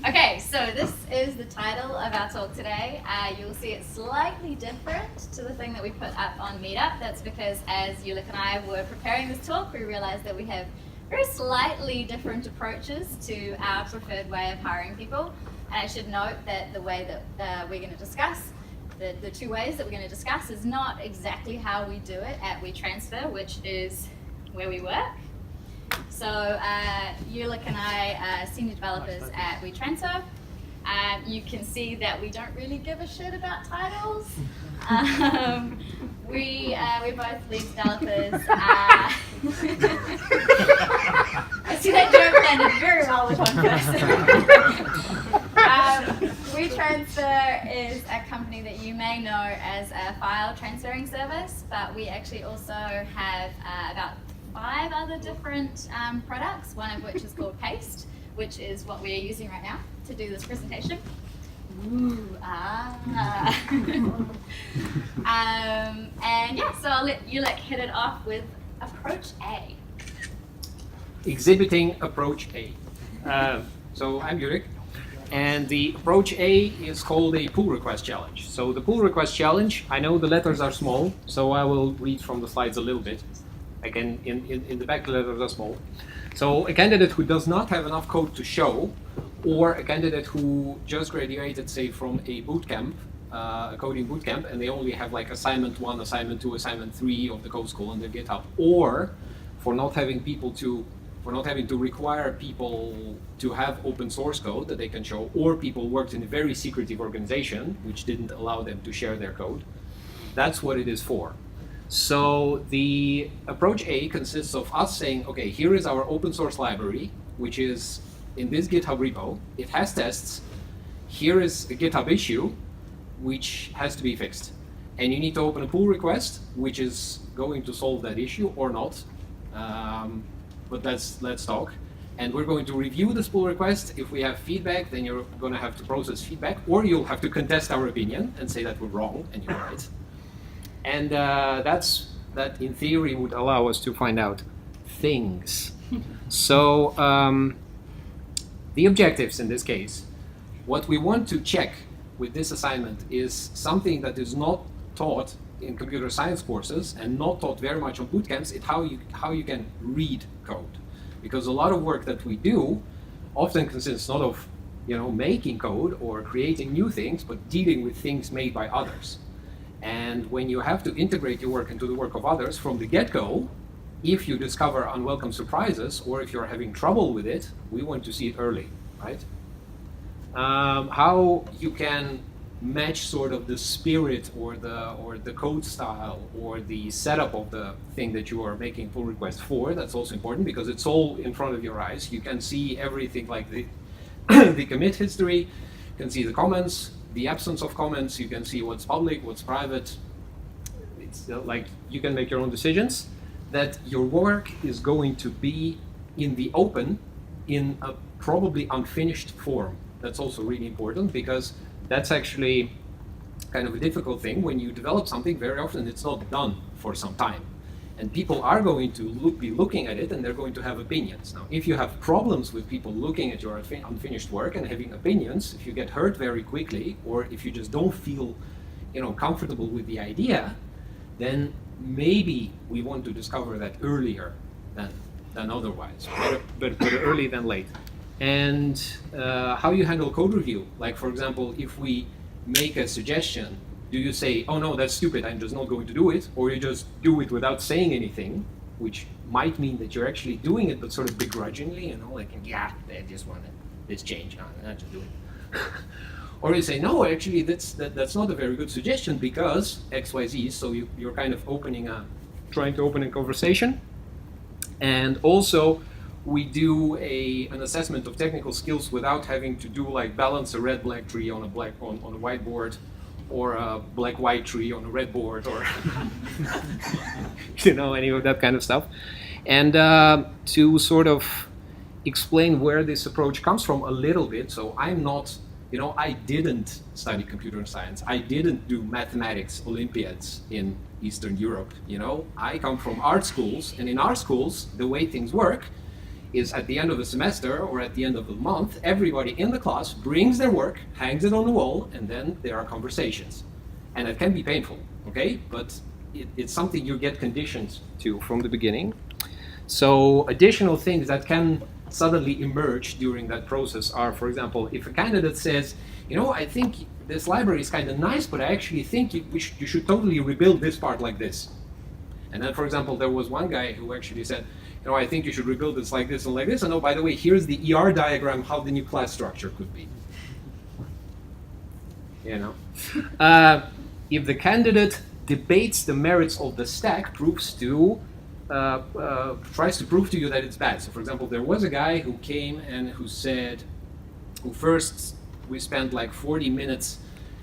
Okay, so this is the title of our talk today. You'll see it's slightly different to the thing that we put up on Meetup. That's because as Ulick and I were preparing this talk, we realized that we have very slightly different approaches to our preferred way of hiring people. And I should note that the way that we're going to discuss, the two ways that we're going to discuss is not exactly how we do it at WeTransfer, which is where we work. So Ulick and I are senior developers at WeTransfer. You can see that we don't really give a shit about titles. We're both lead developers. I see that joke landed very well with one person. WeTransfer is a company that you may know as a file transferring service, but we actually also have about 5 other different products, one of which is called Paste, which is what we are using right now to do this presentation. Ooh, and yeah, so I'll let Ulick hit it off with Approach A. Exhibiting Approach A. So I'm Ulick, and the Approach A is called a pull request challenge. So the pull request challenge, I know the letters are small, so I will read from the slides a little bit. Again, in the back, the letters are small. So a candidate who does not have enough code to show, or a candidate who just graduated, say, from a bootcamp, a coding bootcamp, and they only have like assignment 1, assignment 2, assignment 3 of the code school on their GitHub, or for not having to require people to have open source code that they can show, or people worked in a very secretive organization which didn't allow them to share their code. That's what it is for. So the Approach A consists of us saying, okay, here is our open source library, which is in this GitHub repo. It has tests. Here is a GitHub issue, which has to be fixed. And you need to open a pull request, which is going to solve that issue or not. But let's talk. And we're going to review this pull request. If we have feedback, then you're going to have to process feedback, or you'll have to contest our opinion and say that we're wrong and you're right. And that in theory would allow us to find out things. So the objectives in this case, what we want to check with this assignment is something that is not taught in computer science courses and not taught very much on bootcamps. It's how you can read code, because a lot of work that we do often consists not of making code or creating new things, but dealing with things made by others. And when you have to integrate your work into the work of others from the get-go, if you discover unwelcome surprises or if you're having trouble with it, we want to see it early, right? How you can match sort of the spirit or the code style or the setup of the thing that you are making pull request for, that's also important because it's all in front of your eyes. You can see everything like the the commit history, you can see the comments, the absence of comments, you can see what's public, what's private. It's like you can make your own decisions, that your work is going to be in the open in a probably unfinished form. That's also really important because that's actually kind of a difficult thing. When you develop something, very often it's not done for some time. And people are going to be looking at it and they're going to have opinions. Now, if you have problems with people looking at your unfinished work and having opinions, if you get hurt very quickly, or if you just don't feel comfortable with the idea, then maybe we want to discover that earlier than otherwise, better early than late. And how you handle code review. Like, for example, if we make a suggestion, do you say, oh no, that's stupid, I'm just not going to do it, or you just do it without saying anything, which might mean that you're actually doing it, but sort of begrudgingly, like, yeah, I just want this change, I'll just do it. Or you say, no, actually, that's not a very good suggestion because X, Y, Z, so you're kind of trying to open a conversation. And also, we do an assessment of technical skills without having to do like balance a red-black tree on a whiteboard, or a black-white tree on a red board, or any of that kind of stuff. And to sort of explain where this approach comes from a little bit, so I'm not, I didn't study computer science. I didn't do mathematics Olympiads in Eastern Europe. I come from art schools, and in art schools, the way things work is at the end of the semester or at the end of the month, everybody in the class brings their work, hangs it on the wall, and then there are conversations. And it can be painful, okay? But it's something you get conditioned to from the beginning. So additional things that can suddenly emerge during that process are, for example, if a candidate says, you know, I think this library is kind of nice, but I actually think you should totally rebuild this part like this. And then, for example, there was one guy who actually said, you know, I think you should rebuild this like this and like this. And oh, by the way, here's the ER diagram how the new class structure could be. You know, if the candidate debates the merits of the stack, tries to prove to you that it's bad. So, for example, there was a guy who came and who said, first we spent like 40 minutes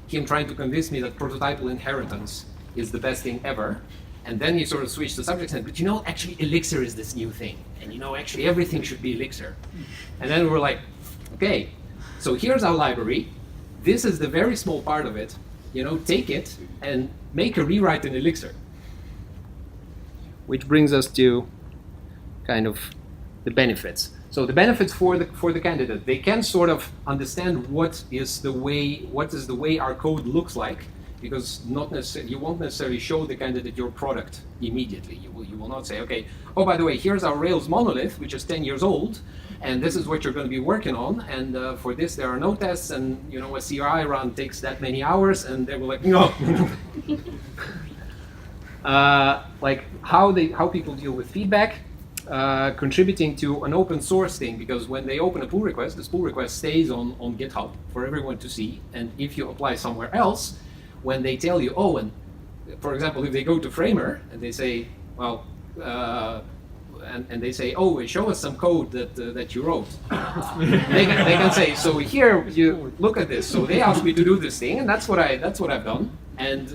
him trying to convince me that prototypal inheritance is the best thing ever. And then he sort of switched the subject and said, but you know, actually Elixir is this new thing. And you know, actually everything should be Elixir. And then we were like, okay, so here's our library. This is the very small part of it. You know, take it and make a rewrite in Elixir. Which brings us to kind of the benefits. So the benefits for the candidate, they can sort of understand what is the way our code looks like. Because you won't necessarily show the candidate your product immediately. You will not say, okay, oh, by the way, here's our Rails monolith, which is 10 years old, and this is what you're going to be working on, and for this there are no tests, and you know, a CRI run takes that many hours, and they were like, no. Like how people deal with feedback, contributing to an open source thing, because when they open a pull request, this pull request stays on GitHub for everyone to see, and if you apply somewhere else, when they tell you, oh, and for example, if they go to Framer and they say, well, and they say, oh, show us some code that you wrote, they can say, so here you look at this. So they asked me to do this thing, and that's what I've done. And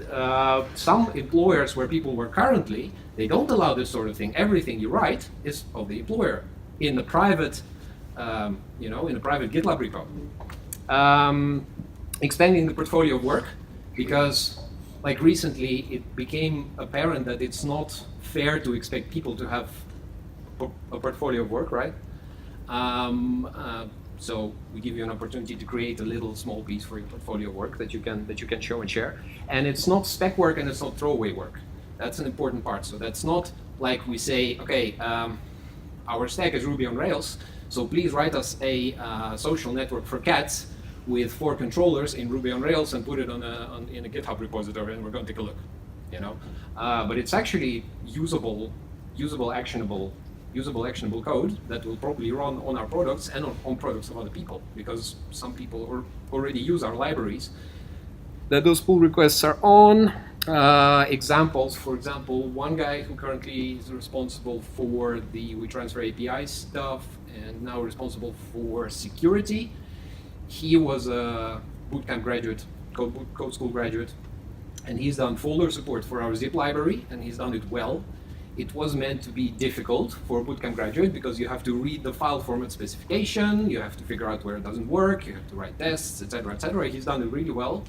some employers where people work currently, they don't allow this sort of thing. Everything you write is of the employer in the private, in a private GitLab repo. Expanding the portfolio of work. Because, like recently, it became apparent that it's not fair to expect people to have a portfolio of work, right? So we give you an opportunity to create a little small piece for your portfolio of work that you can show and share. And it's not spec work and it's not throwaway work. That's an important part. So that's not like we say, okay, our stack is Ruby on Rails, so please write us a social network for cats with 4 controllers in Ruby on Rails and put it in a GitHub repository, and we're going to take a look, you know. But it's actually usable, actionable code that will probably run on our products and on products of other people, because some people already use our libraries that those pull requests are on. Examples, for example, one guy who currently is responsible for the WeTransfer API stuff and now responsible for security. He was a bootcamp graduate, code school graduate, and he's done folder support for our zip library, and he's done it well. It was meant to be difficult for a bootcamp graduate because you have to read the file format specification, you have to figure out where it doesn't work, you have to write tests, etc., etc. He's done it really well.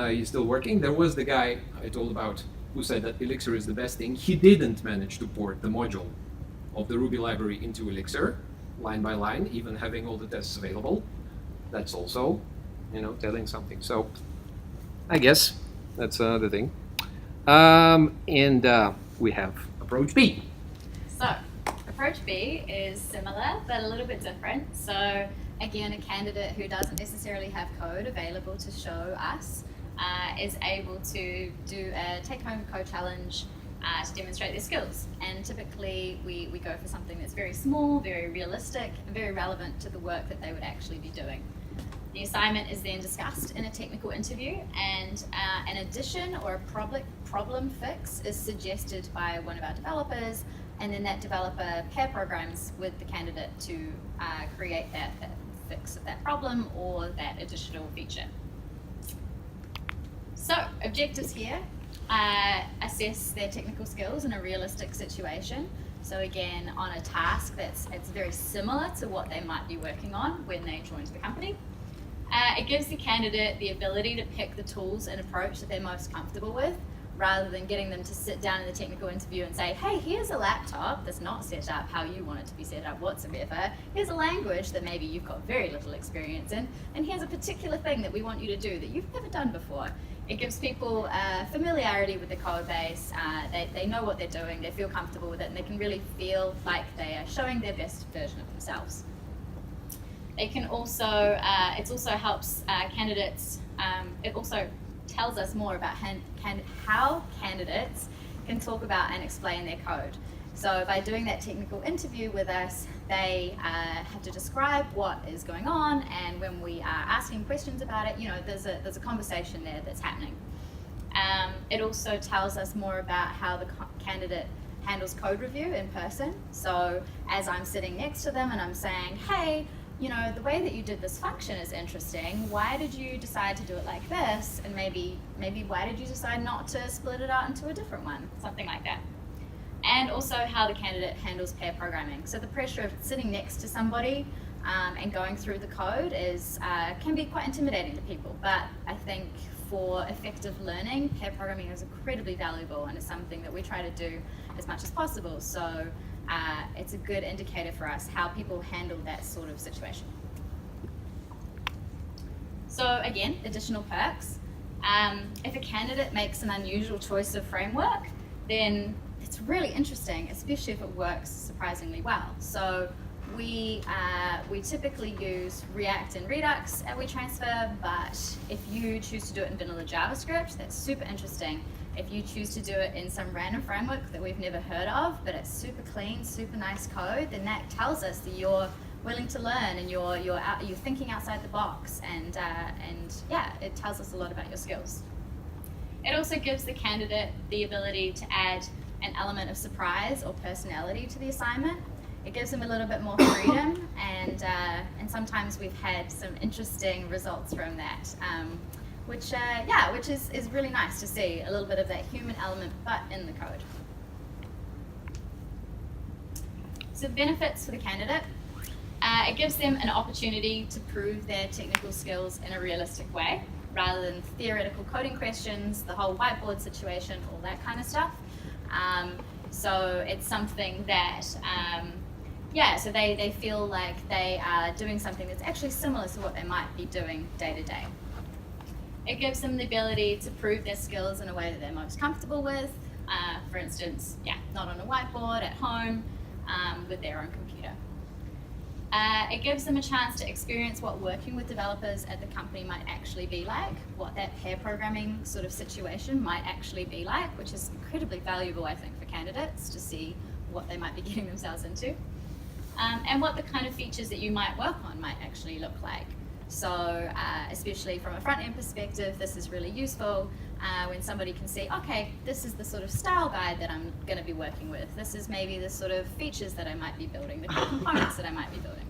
He's still working. There was the guy I told about who said that Elixir is the best thing. He didn't manage to port the module of the Ruby library into Elixir, line by line, even having all the tests available. That's also, telling something. So I guess that's the thing. And we have approach B. So approach B is similar, but a little bit different. So again, a candidate who doesn't necessarily have code available to show us is able to do a take-home code challenge to demonstrate their skills. And typically we go for something that's very small, very realistic, and very relevant to the work that they would actually be doing. The assignment is then discussed in a technical interview, and an addition or a problem fix is suggested by one of our developers, and then that developer pair programs with the candidate to create that fix of that problem or that additional feature. So objectives here, assess their technical skills in a realistic situation. So again, on a task it's very similar to what they might be working on when they joined the company. It gives the candidate the ability to pick the tools and approach that they're most comfortable with, rather than getting them to sit down in the technical interview and say, hey, here's a laptop that's not set up how you want it to be set up whatsoever. Here's a language that maybe you've got very little experience in, and here's a particular thing that we want you to do that you've never done before. It gives people familiarity with the code base. They know what they're doing, they feel comfortable with it, and they can really feel like they are showing their best version of themselves. They can also, it also helps candidates, it also tells us more about how candidates can talk about and explain their code. So by doing that technical interview with us, they have to describe what is going on, and when we are asking questions about it, there's a conversation there that's happening. It also tells us more about how the candidate handles code review in person. So as I'm sitting next to them and I'm saying, hey, the way that you did this function is interesting. Why did you decide to do it like this? And maybe why did you decide not to split it out into a different one? Something like that. And also how the candidate handles pair programming. So the pressure of sitting next to somebody and going through the code can be quite intimidating to people. But I think for effective learning, pair programming is incredibly valuable and is something that we try to do as much as possible. So it's a good indicator for us how people handle that sort of situation. So again, additional perks. If a candidate makes an unusual choice of framework, then it's really interesting, especially if it works surprisingly well. So we typically use React and Redux at WeTransfer, but if you choose to do it in vanilla JavaScript, that's super interesting. If you choose to do it in some random framework that we've never heard of, but it's super clean, super nice code, then that tells us that you're willing to learn and you're thinking outside the box, and yeah, it tells us a lot about your skills. It also gives the candidate the ability to add an element of surprise or personality to the assignment. It gives them a little bit more freedom, and sometimes we've had some interesting results from that, which is really nice to see, a little bit of that human element, but in the code. So benefits for the candidate. It gives them an opportunity to prove their technical skills in a realistic way, rather than theoretical coding questions, the whole whiteboard situation, all that kind of stuff. So it's something that, so they feel like they are doing something that's actually similar to what they might be doing day to day. It gives them the ability to prove their skills in a way that they're most comfortable with. For instance, not on a whiteboard, at home, with their own computer. It gives them a chance to experience what working with developers at the company might actually be like, what that pair programming sort of situation might actually be like, which is incredibly valuable, I think, for candidates to see what they might be getting themselves into, and what the kind of features that you might work on might actually look like. So especially from a front-end perspective, this is really useful when somebody can see, okay, this is the sort of style guide that I'm going to be working with. This is maybe the sort of features that I might be building, the components that I might be building.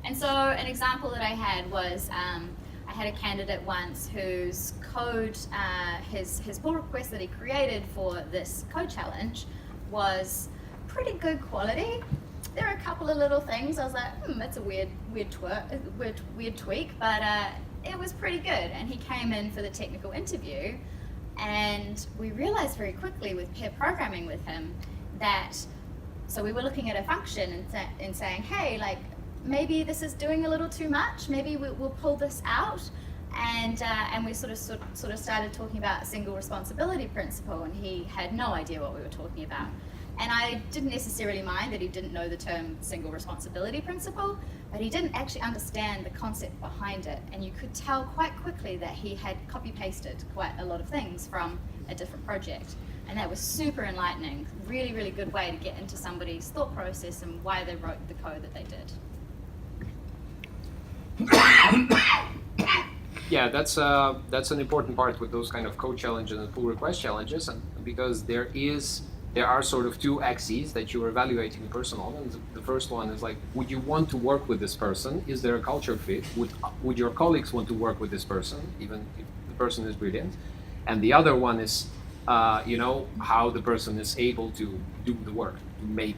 And so an example that I had was, I had a candidate once whose code, his pull request that he created for this code challenge was pretty good quality. There are a couple of little things I was like, that's a weird tweak, but it was pretty good. And he came in for the technical interview, and we realized very quickly with pair programming with him that, so we were looking at a function and saying, hey, like, maybe this is doing a little too much, maybe we'll pull this out. And we sort of started talking about single responsibility principle, and he had no idea what we were talking about. And I didn't necessarily mind that he didn't know the term single responsibility principle, but he didn't actually understand the concept behind it. And you could tell quite quickly that he had copy-pasted quite a lot of things from a different project. And that was super enlightening. Really, really good way to get into somebody's thought process and why they wrote the code that they did. Yeah, that's an important part with those kind of code challenges and pull request challenges, and because there are sort of two axes that you're evaluating the person on, and the first one is like, would you want to work with this person? Is there a culture fit? Would your colleagues want to work with this person, even if the person is brilliant? And the other one is, how the person is able to do the work, to make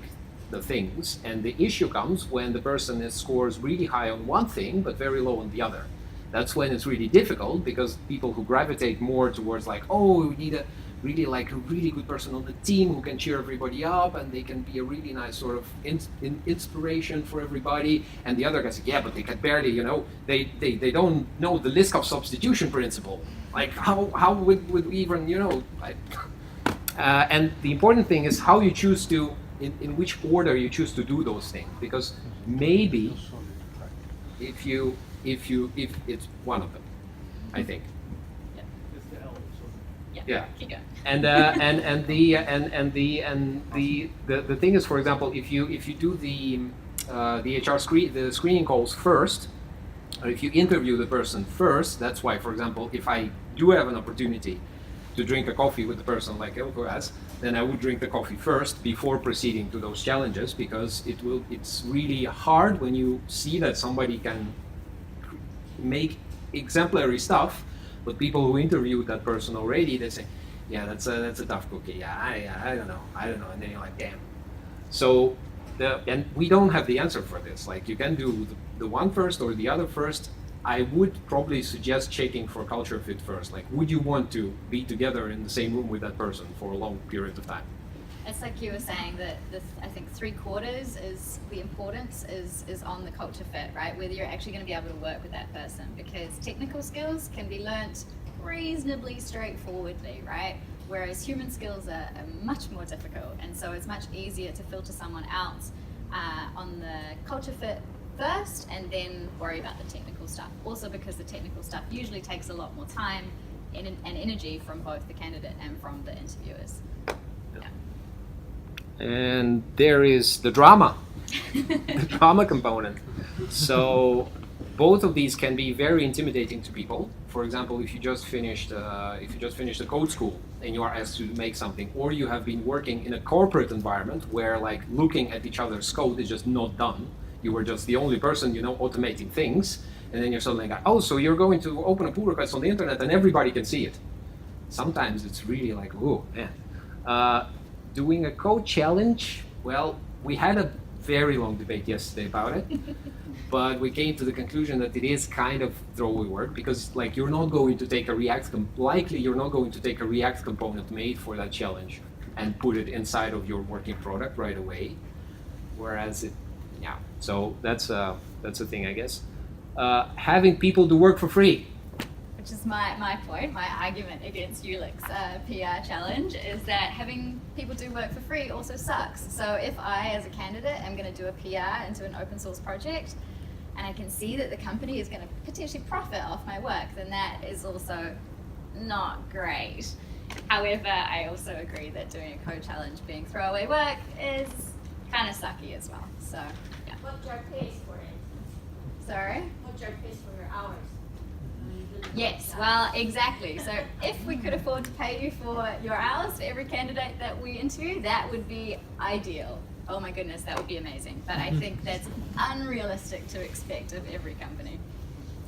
the things. And the issue comes when the person scores really high on one thing, but very low on the other. That's when it's really difficult, because people who gravitate more towards like, oh, we need a really good person on the team who can cheer everybody up, and they can be a really nice sort of inspiration for everybody. And the other guys say, yeah, but they can barely, they don't know the Liskov substitution principle. Like how would we even, like, and the important thing is how you choose to, in which order you choose to do those things, because maybe if it's one of them, I think. Yeah. Keep going. And the thing is, for example, if you do the HR screening calls first, or if you interview the person first, that's why, for example, if I do have an opportunity to drink a coffee with the person like Elko has, then I would drink the coffee first before proceeding to those challenges, because it's really hard when you see that somebody can make exemplary stuff, but people who interviewed that person already, they say, yeah, that's a tough cookie. Yeah, I don't know, and then you're like, damn. So and we don't have the answer for this. Like, you can do the one first or the other first. I would probably suggest checking for culture fit first. Like, would you want to be together in the same room with that person for a long period of time? It's like you were saying that I think 3/4 is the importance is on the culture fit, right? Whether you're actually going to be able to work with that person, because technical skills can be learnt reasonably straightforwardly, right? Whereas human skills are much more difficult, and so it's much easier to filter someone out on the culture fit first and then worry about the technical stuff. Also because the technical stuff usually takes a lot more time and energy from both the candidate and from the interviewers. And there is the drama, the drama component. So both of these can be very intimidating to people. For example, if you just finished a code school and you are asked to make something, or you have been working in a corporate environment where, like, looking at each other's code is just not done. You were just the only person, automating things, and then you're suddenly like, oh, so you're going to open a pull request on the internet and everybody can see it. Sometimes it's really like, oh man. Doing a code challenge, well, we had a very long debate yesterday about it, but we came to the conclusion that it is kind of throwaway work, because, like, you're not going to take a React component made for that challenge and put it inside of your working product right away. Whereas so that's a thing, I guess. Having people do work for free. Which is my point, my argument against Ulick's PR challenge, is that having people do work for free also sucks. So if I, as a candidate, am going to do a PR into an open source project, and I can see that the company is going to potentially profit off my work, then that is also not great. However, I also agree that doing a code challenge being throwaway work is kind of sucky as well. So, yeah. What job pays for it? Sorry? What job pays for your hours? Yes, well, exactly. So if we could afford to pay you for your hours for every candidate that we interview, that would be ideal. Oh my goodness, that would be amazing. But I think that's unrealistic to expect of every company.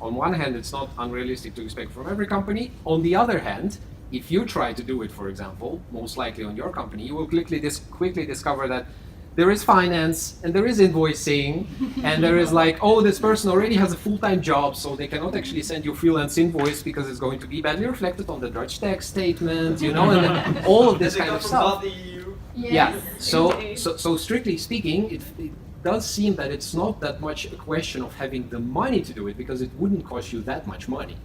On one hand, it's not unrealistic to expect from every company. On the other hand, if you try to do it, for example, most likely on your company, you will quickly discover that there is finance, and there is invoicing, and there is like, oh, this person already has a full-time job, so they cannot actually send you a freelance invoice because it's going to be badly reflected on the Dutch tax statement, and then all of this kind of stuff. Yes, So strictly speaking, it does seem that it's not that much a question of having the money to do it, because it wouldn't cost you that much money.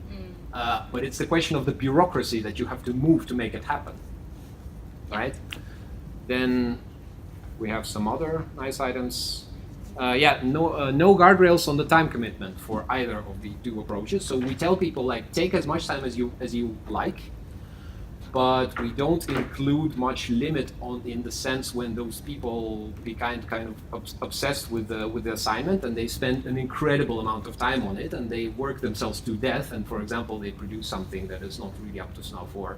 But it's the question of the bureaucracy that you have to move to make it happen, right? Then we have some other nice items. No guardrails on the time commitment for either of the two approaches. So we tell people, like, take as much time as you like, but we don't include much limit in the sense when those people become kind of obsessed with the assignment, and they spend an incredible amount of time on it, and they work themselves to death, and, for example, they produce something that is not really up to snuff. Or,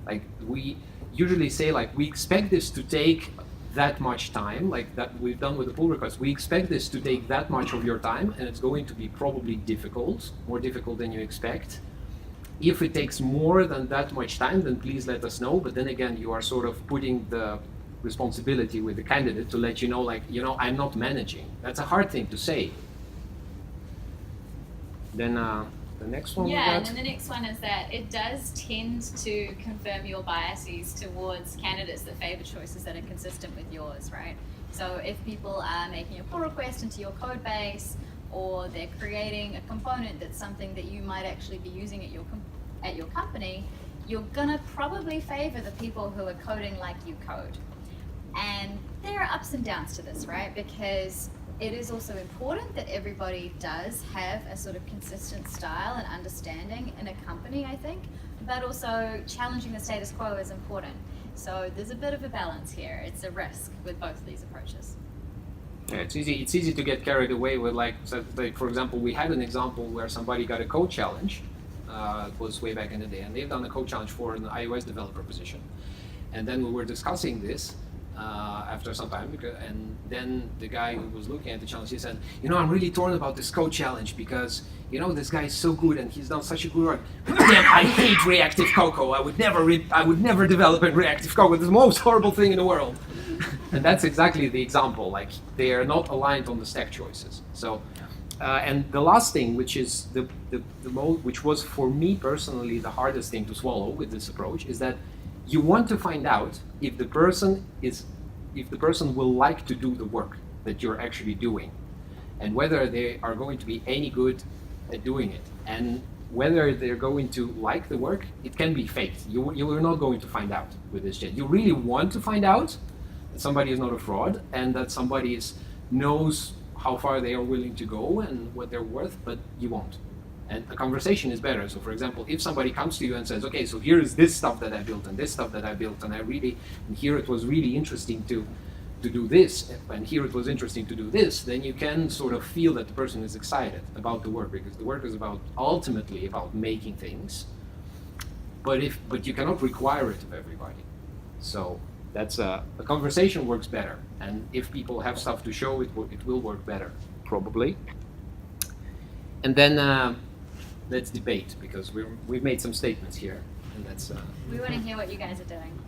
like, we usually say, like, we expect this to take that much time, like that we've done with the pull request. We expect this to take that much of your time, and it's going to be probably difficult, more difficult than you expect. If it takes more than that much time, then please let us know. But then again, you are sort of putting the responsibility with the candidate to let you know, like, I'm not managing. That's a hard thing to say. Then the next one. Yeah, and then the next one is that it does tend to confirm your biases towards candidates that favor choices that are consistent with yours, right? So if people are making a pull request into your code base, or they're creating a component that's something that you might actually be using at your company, you're gonna probably favor the people who are coding like you code. And there are ups and downs to this, right? Because it is also important that everybody does have a sort of consistent style and understanding in a company, I think, but also challenging the status quo is important. So there's a bit of a balance here. It's a risk with both of these approaches. Yeah, it's easy to get carried away with, like for example, we had an example where somebody got a code challenge. It was way back in the day, and they've done a code challenge for an iOS developer position. And then we were discussing this after some time, and then the guy who was looking at the challenge, he said, I'm really torn about this code challenge because, this guy is so good and he's done such a good work. Damn, I hate reactive Cocoa. I would never develop in reactive Cocoa. It's the most horrible thing in the world. And that's exactly the example. Like, they are not aligned on the stack choices. So, and the last thing, which is which was for me personally the hardest thing to swallow with this approach, is that you want to find out if the person will like to do the work that you're actually doing, and whether they are going to be any good at doing it, and whether they're going to like the work. It can be faked. You are not going to find out with this jet. You really want to find out that somebody is not a fraud and that somebody knows how far they are willing to go and what they're worth, but you won't. And a conversation is better. So for example, if somebody comes to you and says, okay, so here is this stuff that I built and this stuff that I built, and here it was really interesting to do this, and here it was interesting to do this, then you can sort of feel that the person is excited about the work, because the work is ultimately about making things, but you cannot require it of everybody. So that's a conversation works better, and if people have stuff to show, it will work better, probably. And then let's debate, because we've made some statements here, and that's. We want to hear what you guys are doing.